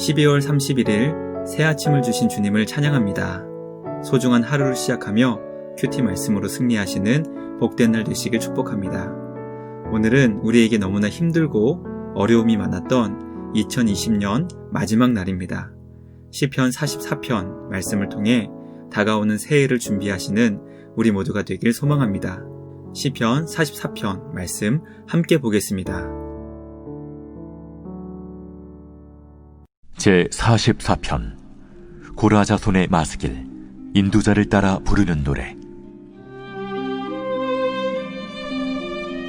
12월 31일 새 아침을 주신 주님을 찬양합니다. 소중한 하루를 시작하며 큐티 말씀으로 승리하시는 복된 날 되시길 축복합니다. 오늘은 우리에게 너무나 힘들고 어려움이 많았던 2020년 마지막 날입니다. 시편 44편 말씀을 통해 다가오는 새해를 준비하시는 우리 모두가 되길 소망합니다. 시편 44편 말씀 함께 보겠습니다. 제44편 고라 자손의 마스길 인도자를 따라 부르는 노래.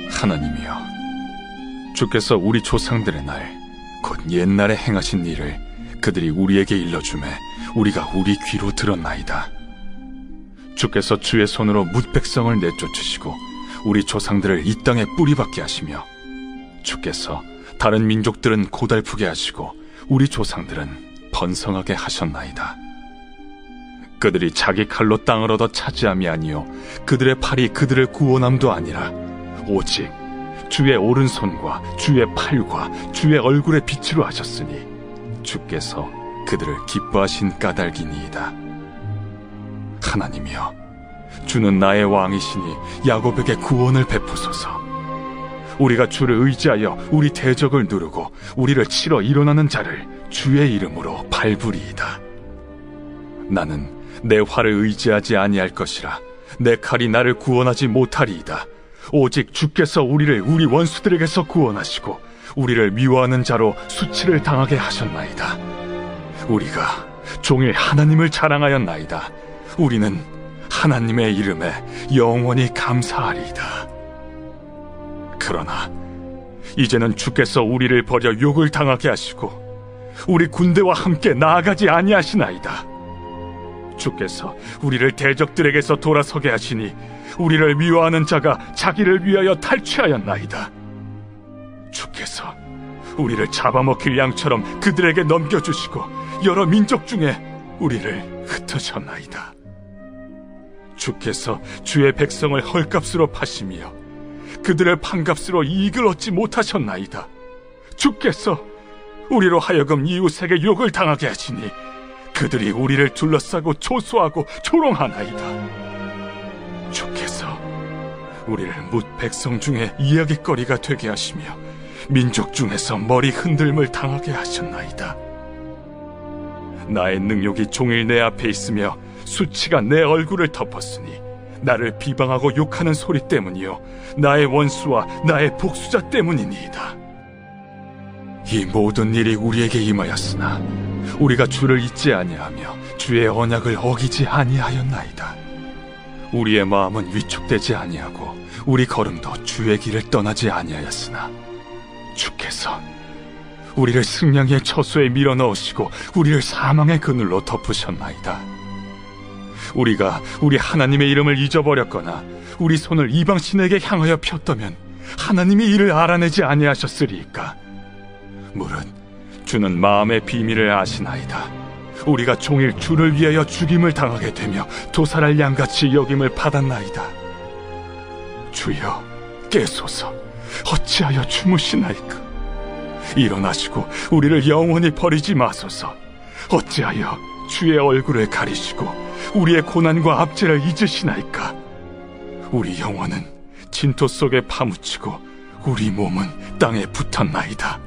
하나님이여, 주께서 우리 조상들의 날 곧 옛날에 행하신 일을 그들이 우리에게 일러주매 우리가 우리 귀로 들었나이다. 주께서 주의 손으로 뭇 백성을 내쫓으시고 우리 조상들을 이 땅에 뿌리박게 하시며 주께서 다른 민족들은 고달프게 하시고 우리 조상들은 번성하게 하셨나이다. 그들이 자기 칼로 땅을 얻어 차지함이 아니요 그들의 팔이 그들을 구원함도 아니라 오직 주의 오른손과 주의 팔과 주의 얼굴의 빛으로 하셨으니 주께서 그들을 기뻐하신 까닭이니이다. 하나님이여, 주는 나의 왕이시니 야곱에게 구원을 베푸소서. 우리가 주를 의지하여 우리 대적을 누르고 우리를 치러 일어나는 자를 주의 이름으로 밟으리이다. 나는 내 활을 의지하지 아니할 것이라. 내 칼이 나를 구원하지 못하리이다. 오직 주께서 우리를 우리 원수들에게서 구원하시고 우리를 미워하는 자로 수치를 당하게 하셨나이다. 우리가 종일 하나님을 자랑하였나이다. 우리는 하나님의 이름에 영원히 감사하리이다. 그러나 이제는 주께서 우리를 버려 욕을 당하게 하시고 우리 군대와 함께 나아가지 아니하시나이다. 주께서 우리를 대적들에게서 돌아서게 하시니 우리를 미워하는 자가 자기를 위하여 탈취하였나이다. 주께서 우리를 잡아먹힐 양처럼 그들에게 넘겨주시고 여러 민족 중에 우리를 흩으셨나이다. 주께서 주의 백성을 헐값으로 파시며 그들을 판값으로 이익을 얻지 못하셨나이다. 주께서 우리로 하여금 이웃에게 욕을 당하게 하시니 그들이 우리를 둘러싸고 초소하고 조롱하나이다. 주께서 우리를 뭇 백성 중에 이야깃거리가 되게 하시며 민족 중에서 머리 흔들림을 당하게 하셨나이다. 나의 능욕이 종일 내 앞에 있으며 수치가 내 얼굴을 덮었으니 나를 비방하고 욕하는 소리 때문이요 나의 원수와 나의 복수자 때문이니이다. 이 모든 일이 우리에게 임하였으나 우리가 주를 잊지 아니하며 주의 언약을 어기지 아니하였나이다. 우리의 마음은 위축되지 아니하고 우리 걸음도 주의 길을 떠나지 아니하였으나 주께서 우리를 승냥이의 처소에 밀어넣으시고 우리를 사망의 그늘로 덮으셨나이다. 우리가 우리 하나님의 이름을 잊어버렸거나 우리 손을 이방신에게 향하여 폈다면 하나님이 이를 알아내지 아니하셨으리이까. 무릇 주는 마음의 비밀을 아시나이다. 우리가 종일 주를 위하여 죽임을 당하게 되며 도살할 양같이 여김을 받았나이다. 주여, 깨소서. 어찌하여 주무시나이까. 일어나시고 우리를 영원히 버리지 마소서. 어찌하여 주의 얼굴을 가리시고 우리의 고난과 압제를 잊으시나이까. 우리 영혼은 진토 속에 파묻히고 우리 몸은 땅에 붙었나이다.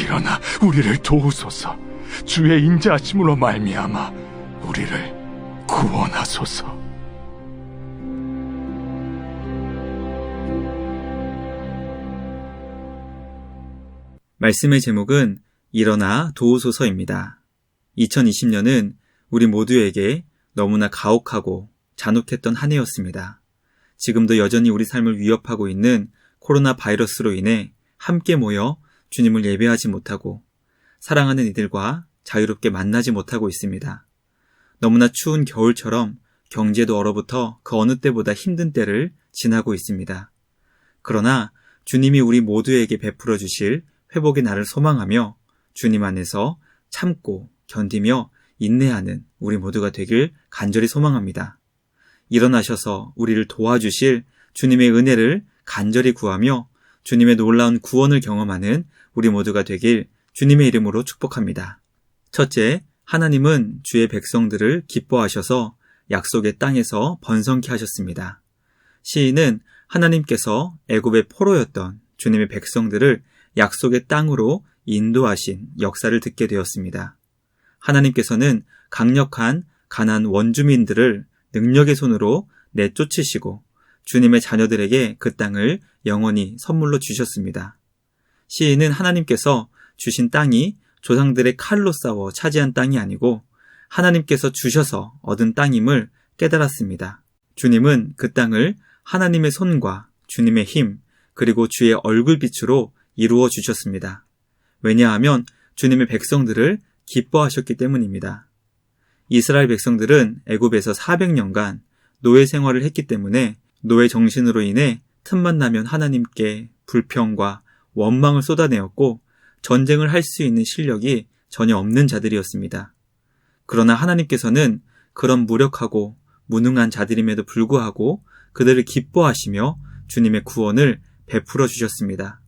일어나 우리를 도우소서. 주의 인자하심으로 말미암아 우리를 구원하소서. 말씀의 제목은 일어나 도우소서입니다. 2020년은 우리 모두에게 너무나 가혹하고 잔혹했던 한 해였습니다. 지금도 여전히 우리 삶을 위협하고 있는 코로나 바이러스로 인해 함께 모여 주님을 예배하지 못하고 사랑하는 이들과 자유롭게 만나지 못하고 있습니다. 너무나 추운 겨울처럼 경제도 얼어붙어 그 어느 때보다 힘든 때를 지나고 있습니다. 그러나 주님이 우리 모두에게 베풀어 주실 회복의 날을 소망하며 주님 안에서 참고 견디며 인내하는 우리 모두가 되길 간절히 소망합니다. 일어나셔서 우리를 도와주실 주님의 은혜를 간절히 구하며 주님의 놀라운 구원을 경험하는 우리 모두가 되길 주님의 이름으로 축복합니다. 첫째, 하나님은 주의 백성들을 기뻐하셔서 약속의 땅에서 번성케 하셨습니다. 시인은 하나님께서 애굽의 포로였던 주님의 백성들을 약속의 땅으로 인도하신 역사를 듣게 되었습니다. 하나님께서는 강력한 가나안 원주민들을 능력의 손으로 내쫓으시고 주님의 자녀들에게 그 땅을 영원히 선물로 주셨습니다. 시인은 하나님께서 주신 땅이 조상들의 칼로 싸워 차지한 땅이 아니고 하나님께서 주셔서 얻은 땅임을 깨달았습니다. 주님은 그 땅을 하나님의 손과 주님의 힘 그리고 주의 얼굴빛으로 이루어 주셨습니다. 왜냐하면 주님의 백성들을 기뻐하셨기 때문입니다. 이스라엘 백성들은 애굽에서 400년간 노예 생활을 했기 때문에 노예 정신으로 인해 틈만 나면 하나님께 불평과 원망을 쏟아내었고 전쟁을 할 수 있는 실력이 전혀 없는 자들이었습니다. 그러나 하나님께서는 그런 무력하고 무능한 자들임에도 불구하고 그들을 기뻐하시며 주님의 구원을 베풀어 주셨습니다.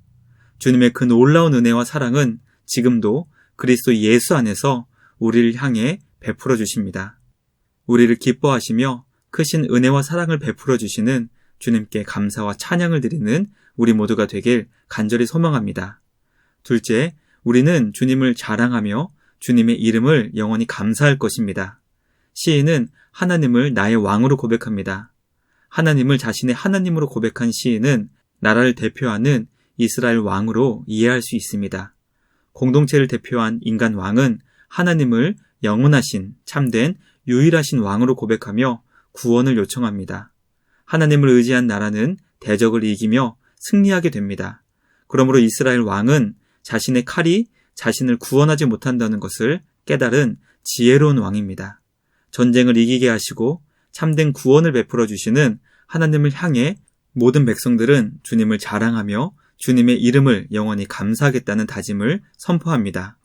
주님의 그 놀라운 은혜와 사랑은 지금도 그리스도 예수 안에서 우리를 향해 베풀어 주십니다. 우리를 기뻐하시며 크신 은혜와 사랑을 베풀어 주시는 주님께 감사와 찬양을 드리는 우리 모두가 되길 간절히 소망합니다. 둘째, 우리는 주님을 자랑하며 주님의 이름을 영원히 감사할 것입니다. 시인은 하나님을 나의 왕으로 고백합니다. 하나님을 자신의 하나님으로 고백한 시인은 나라를 대표하는 이스라엘 왕으로 이해할 수 있습니다. 공동체를 대표한 인간 왕은 하나님을 영원하신 참된 유일하신 왕으로 고백하며 구원을 요청합니다. 하나님을 의지한 나라는 대적을 이기며 승리하게 됩니다. 그러므로 이스라엘 왕은 자신의 칼이 자신을 구원하지 못한다는 것을 깨달은 지혜로운 왕입니다. 전쟁을 이기게 하시고 참된 구원을 베풀어 주시는 하나님을 향해 모든 백성들은 주님을 자랑하며 주님의 이름을 영원히 감사하겠다는 다짐을 선포합니다.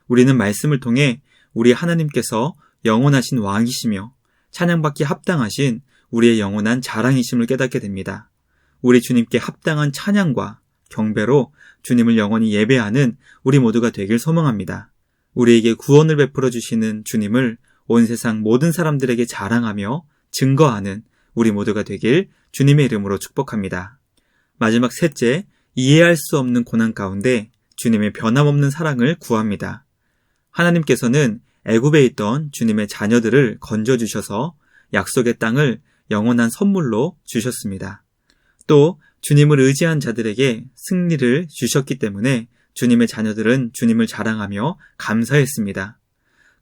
우리는 말씀을 통해 우리 하나님께서 영원하신 왕이시며 찬양받기 합당하신 우리의 영원한 자랑이심을 깨닫게 됩니다. 우리 주님께 합당한 찬양과 경배로 주님을 영원히 예배하는 우리 모두가 되길 소망합니다. 우리에게 구원을 베풀어 주시는 주님을 온 세상 모든 사람들에게 자랑하며 증거하는 우리 모두가 되길 주님의 이름으로 축복합니다. 마지막 셋째, 이해할 수 없는 고난 가운데 주님의 변함없는 사랑을 구합니다. 하나님께서는 애굽에 있던 주님의 자녀들을 건져주셔서 약속의 땅을 영원한 선물로 주셨습니다. 또 주님을 의지한 자들에게 승리를 주셨기 때문에 주님의 자녀들은 주님을 자랑하며 감사했습니다.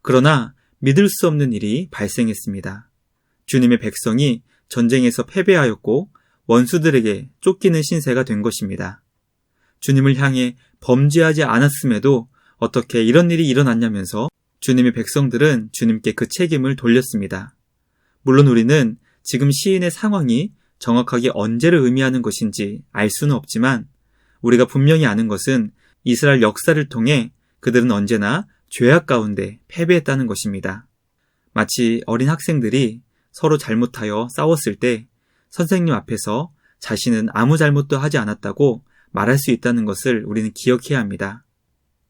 그러나 믿을 수 없는 일이 발생했습니다. 주님의 백성이 전쟁에서 패배하였고 원수들에게 쫓기는 신세가 된 것입니다. 주님을 향해 범죄하지 않았음에도 어떻게 이런 일이 일어났냐면서 주님의 백성들은 주님께 그 책임을 돌렸습니다. 물론 우리는 지금 시인의 상황이 정확하게 언제를 의미하는 것인지 알 수는 없지만 우리가 분명히 아는 것은 이스라엘 역사를 통해 그들은 언제나 죄악 가운데 패배했다는 것입니다. 마치 어린 학생들이 서로 잘못하여 싸웠을 때 선생님 앞에서 자신은 아무 잘못도 하지 않았다고 말할 수 있다는 것을 우리는 기억해야 합니다.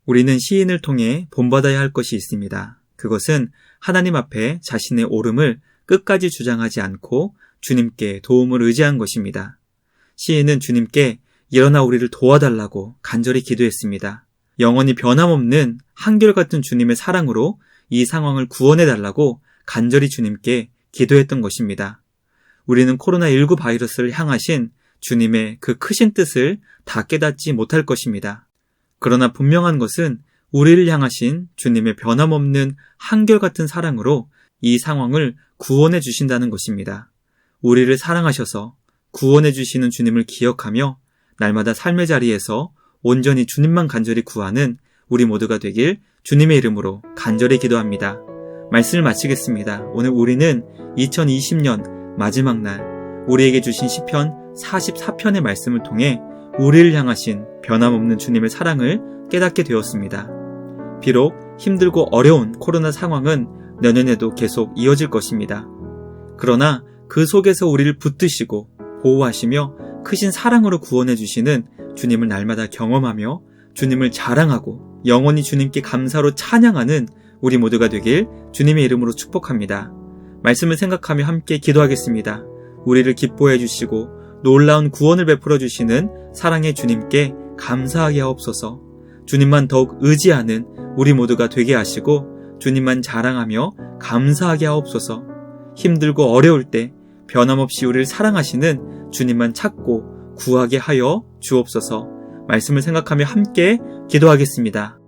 우리는 시인을 통해 본받아야 할 것이 있습니다. 그것은 하나님 앞에 자신의 옳음을 끝까지 주장하지 않고 주님께 도움을 의지한 것입니다. 시인은 주님께 일어나 우리를 도와달라고 간절히 기도했습니다. 영원히 변함없는 한결같은 주님의 사랑으로 이 상황을 구원해달라고 간절히 주님께 기도했던 것입니다. 우리는 코로나19 바이러스를 향하신 주님의 그 크신 뜻을 다 깨닫지 못할 것입니다. 그러나 분명한 것은 우리를 향하신 주님의 변함없는 한결같은 사랑으로 이 상황을 구원해 주신다는 것입니다. 우리를 사랑하셔서 구원해 주시는 주님을 기억하며 날마다 삶의 자리에서 온전히 주님만 간절히 구하는 우리 모두가 되길 주님의 이름으로 간절히 기도합니다. 말씀을 마치겠습니다. 오늘 우리는 2020년 마지막 날 우리에게 주신 시편 44편의 말씀을 통해 우리를 향하신 변함없는 주님의 사랑을 깨닫게 되었습니다. 비록 힘들고 어려운 코로나 상황은 내년에도 계속 이어질 것입니다. 그러나 그 속에서 우리를 붙드시고 보호하시며 크신 사랑으로 구원해 주시는 주님을 날마다 경험하며 주님을 자랑하고 영원히 주님께 감사로 찬양하는 우리 모두가 되길 주님의 이름으로 축복합니다. 말씀을 생각하며 함께 기도하겠습니다. 우리를 기뻐해 주시고 놀라운 구원을 베풀어 주시는 사랑의 주님께 감사하게 하옵소서. 주님만 더욱 의지하는 우리 모두가 되게 하시고 주님만 자랑하며 감사하게 하옵소서. 힘들고 어려울 때 변함없이 우리를 사랑하시는 주님만 찾고 구하게 하여 주옵소서. 말씀을 생각하며 함께 기도하겠습니다.